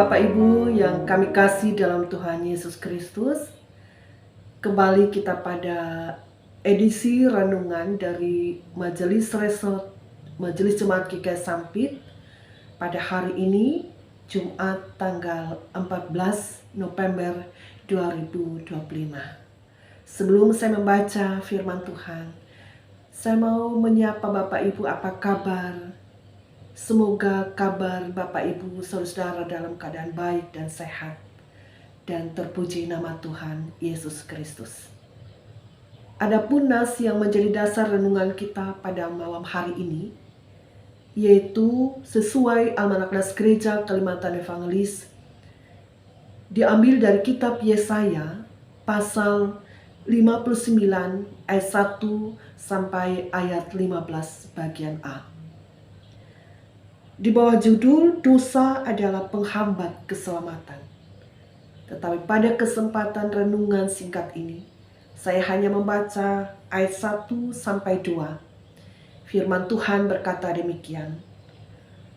Bapak Ibu yang kami kasih dalam Tuhan Yesus Kristus. Kembali kita pada edisi renungan dari Majelis Jemaat GKI Sampit pada hari ini, Jumat tanggal 14 November 2025. Sebelum saya membaca firman Tuhan, saya mau menyapa Bapak Ibu, apa kabar? Semoga kabar Bapak Ibu saudara dalam keadaan baik dan sehat, dan terpuji nama Tuhan Yesus Kristus. Adapun nas yang menjadi dasar renungan kita pada malam hari ini, yaitu sesuai Almanak Nas Gereja Kalimantan Evangelis, diambil dari kitab Yesaya pasal 59 ayat 1 sampai ayat 15 bagian A. Di bawah judul dosa adalah penghambat keselamatan. Tetapi pada kesempatan renungan singkat ini, saya hanya membaca ayat 1 sampai 2. Firman Tuhan berkata demikian.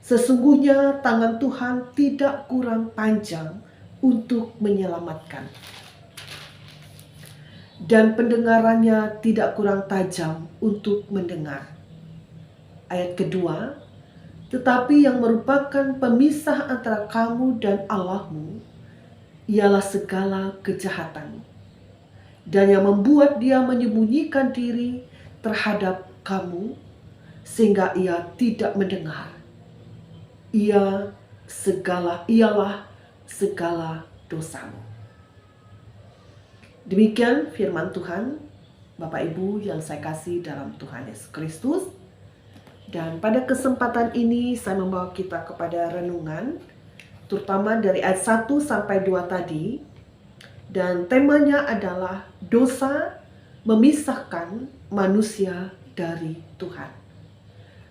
Sesungguhnya tangan Tuhan tidak kurang panjang untuk menyelamatkan, dan pendengarannya tidak kurang tajam untuk mendengar. Ayat kedua, tetapi yang merupakan pemisah antara kamu dan Allahmu ialah segala kejahatanmu, dan yang membuat dia menyembunyikan diri terhadap kamu sehingga ia tidak mendengar. Ialah segala dosamu. Demikian firman Tuhan, Bapak Ibu yang saya kasih dalam Tuhan Yesus Kristus. Dan pada kesempatan ini saya membawa kita kepada renungan, terutama dari ayat 1 sampai 2 tadi. Dan temanya adalah dosa memisahkan manusia dari Tuhan.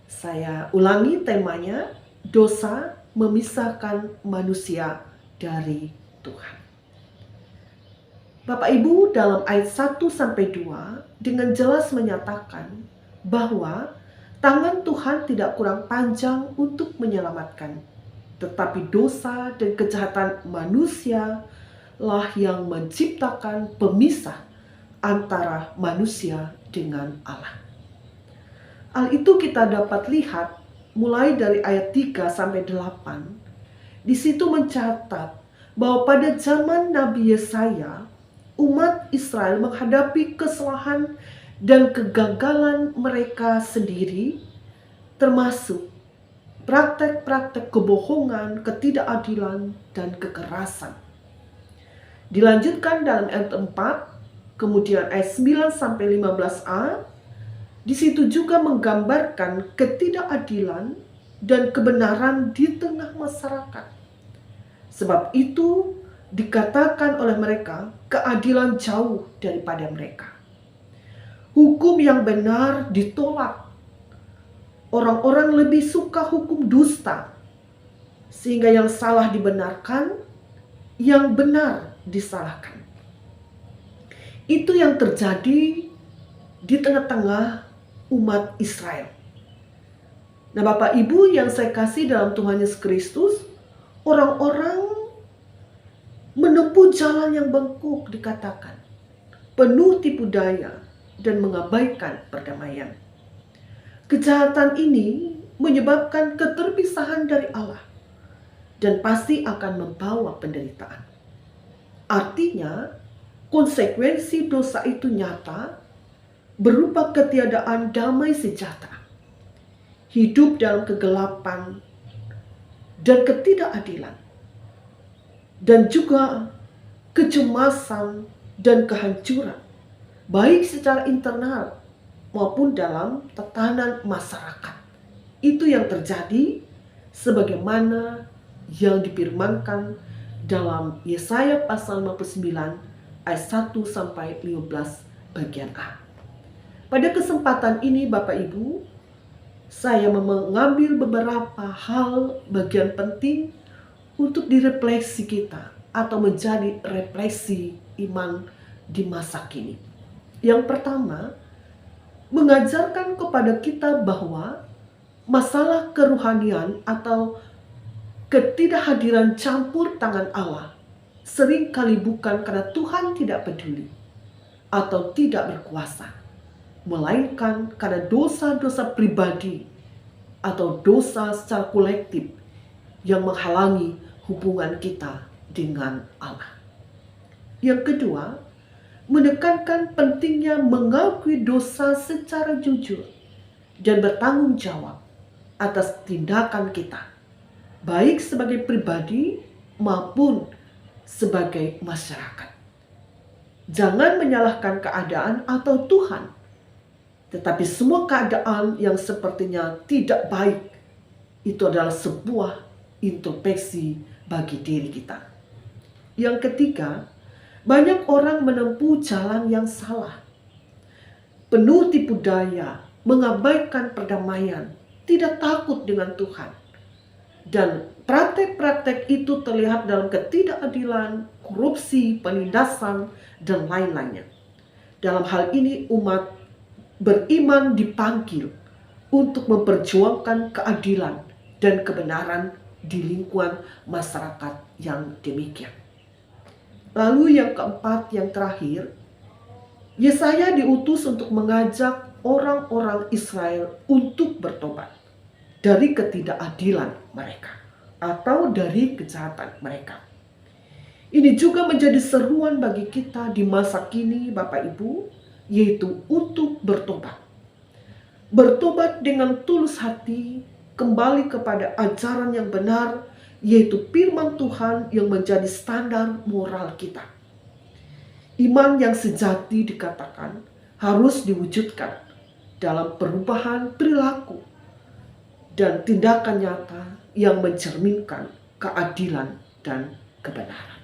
Saya ulangi temanya, dosa memisahkan manusia dari Tuhan. Bapak Ibu dalam ayat 1 sampai 2 dengan jelas menyatakan bahwa tangan Tuhan tidak kurang panjang untuk menyelamatkan, tetapi dosa dan kejahatan manusia lah yang menciptakan pemisah antara manusia dengan Allah. Hal itu kita dapat lihat mulai dari ayat 3 sampai 8. Di situ mencatat bahwa pada zaman Nabi Yesaya, umat Israel menghadapi kesalahan dan kegagalan mereka sendiri, termasuk praktek-praktek kebohongan, ketidakadilan, dan kekerasan. Dilanjutkan dalam ayat 4, kemudian ayat 9 sampai 15a, di situ juga menggambarkan ketidakadilan dan kebenaran di tengah masyarakat. Sebab itu dikatakan oleh mereka, keadilan jauh daripada mereka. Hukum yang benar ditolak. Orang-orang lebih suka hukum dusta, sehingga yang salah dibenarkan, yang benar disalahkan. Itu yang terjadi di tengah-tengah umat Israel. Nah, Bapak Ibu yang saya kasih dalam Tuhan Yesus Kristus, orang-orang menempuh jalan yang bengkok dikatakan, penuh tipu daya, dan mengabaikan perdamaian. Kejahatan ini menyebabkan keterpisahan dari Allah dan pasti akan membawa penderitaan. Artinya, konsekuensi dosa itu nyata berupa ketiadaan damai sejahtera, hidup dalam kegelapan dan ketidakadilan, dan juga kecemasan dan kehancuran, baik secara internal maupun dalam tatanan masyarakat. Itu yang terjadi sebagaimana yang difirmankan dalam Yesaya pasal 59 ayat 1 sampai 15 bagian A. Pada kesempatan ini Bapak Ibu, saya mengambil beberapa hal bagian penting untuk direfleksi kita atau menjadi refleksi iman di masa kini. Yang pertama, mengajarkan kepada kita bahwa masalah kerohanian atau Ketidakhadiran campur tangan Allah seringkali bukan karena Tuhan tidak peduli atau tidak berkuasa, melainkan karena dosa-dosa pribadi atau dosa secara kolektif yang menghalangi hubungan kita dengan Allah. Yang kedua, menekankan pentingnya mengakui dosa secara jujur dan bertanggung jawab atas tindakan kita, baik sebagai pribadi maupun sebagai masyarakat. Jangan menyalahkan keadaan atau Tuhan, tetapi semua keadaan yang sepertinya tidak baik itu adalah sebuah introspeksi bagi diri kita. Yang ketiga, banyak orang menempuh jalan yang salah, penuh tipu daya, mengabaikan perdamaian, tidak takut dengan Tuhan. Dan praktek-praktek itu terlihat dalam ketidakadilan, korupsi, penindasan, dan lain-lainnya. Dalam hal ini umat beriman dipanggil untuk memperjuangkan keadilan dan kebenaran di lingkungan masyarakat yang demikian. Lalu yang keempat, yang terakhir, Yesaya diutus untuk mengajak orang-orang Israel untuk bertobat dari ketidakadilan mereka atau dari kejahatan mereka. Ini juga menjadi seruan bagi kita di masa kini, Bapak Ibu, yaitu untuk bertobat. Bertobat dengan tulus hati, kembali kepada ajaran yang benar, yaitu firman Tuhan yang menjadi standar moral kita. Iman yang sejati dikatakan harus diwujudkan dalam perubahan perilaku dan tindakan nyata yang mencerminkan keadilan dan kebenaran.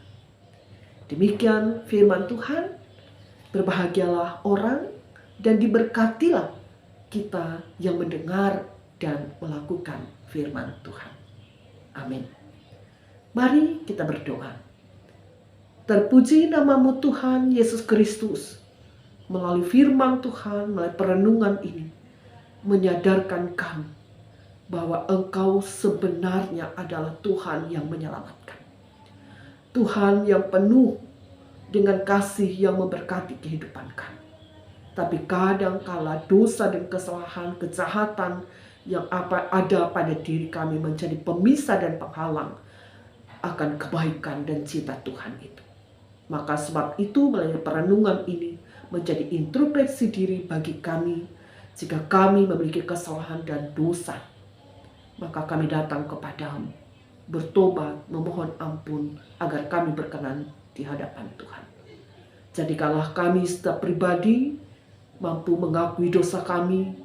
Demikian firman Tuhan. Berbahagialah orang dan diberkatilah kita yang mendengar dan melakukan firman Tuhan. Amin. Mari kita berdoa. Terpuji namamu Tuhan Yesus Kristus. Melalui firman Tuhan, melalui perenungan ini, menyadarkan kami bahwa Engkau sebenarnya adalah Tuhan yang menyelamatkan. Tuhan yang penuh dengan kasih yang memberkati kehidupan kami. Tapi kadangkala dosa dan kesalahan, kejahatan yang ada pada diri kami menjadi pemisah dan penghalang akan kebaikan dan cinta Tuhan itu. Maka sebab itu melalui perenungan ini menjadi introspeksi diri bagi kami. Jika kami memiliki kesalahan dan dosa, maka kami datang kepadamu, bertobat, memohon ampun agar kami berkenan di hadapan Tuhan. Jadikanlah kami setiap pribadi mampu mengakui dosa kami,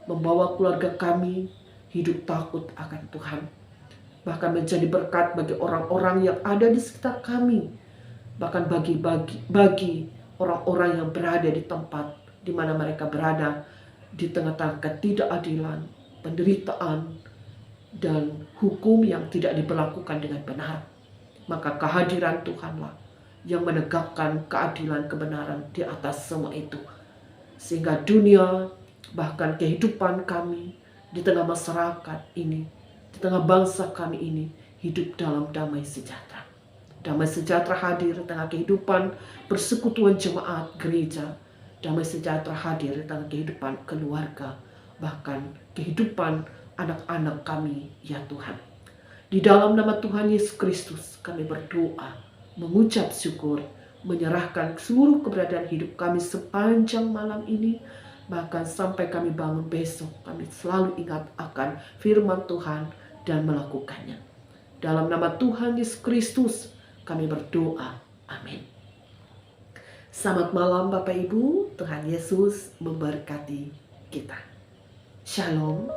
membawa keluarga kami hidup takut akan Tuhan. Bahkan menjadi berkat bagi orang-orang yang ada di sekitar kami. Bahkan bagi orang-orang yang berada di tempat di mana mereka berada, di tengah-tengah ketidakadilan, penderitaan, dan hukum yang tidak diberlakukan dengan benar. Maka kehadiran Tuhanlah yang menegakkan keadilan kebenaran di atas semua itu. Sehingga dunia, bahkan kehidupan kami di tengah masyarakat ini, di tengah bangsa kami ini, hidup dalam damai sejahtera. Damai sejahtera hadir di tengah kehidupan persekutuan jemaat gereja. Damai sejahtera hadir di tengah kehidupan keluarga, bahkan kehidupan anak-anak kami, ya Tuhan. Di dalam nama Tuhan Yesus Kristus kami berdoa, mengucap syukur, menyerahkan seluruh keberadaan hidup kami sepanjang malam ini, bahkan sampai kami bangun besok, kami selalu ingat akan firman Tuhan dan melakukannya. Dalam nama Tuhan Yesus Kristus kami berdoa. Amin. Selamat malam Bapak Ibu, Tuhan Yesus memberkati kita. Shalom.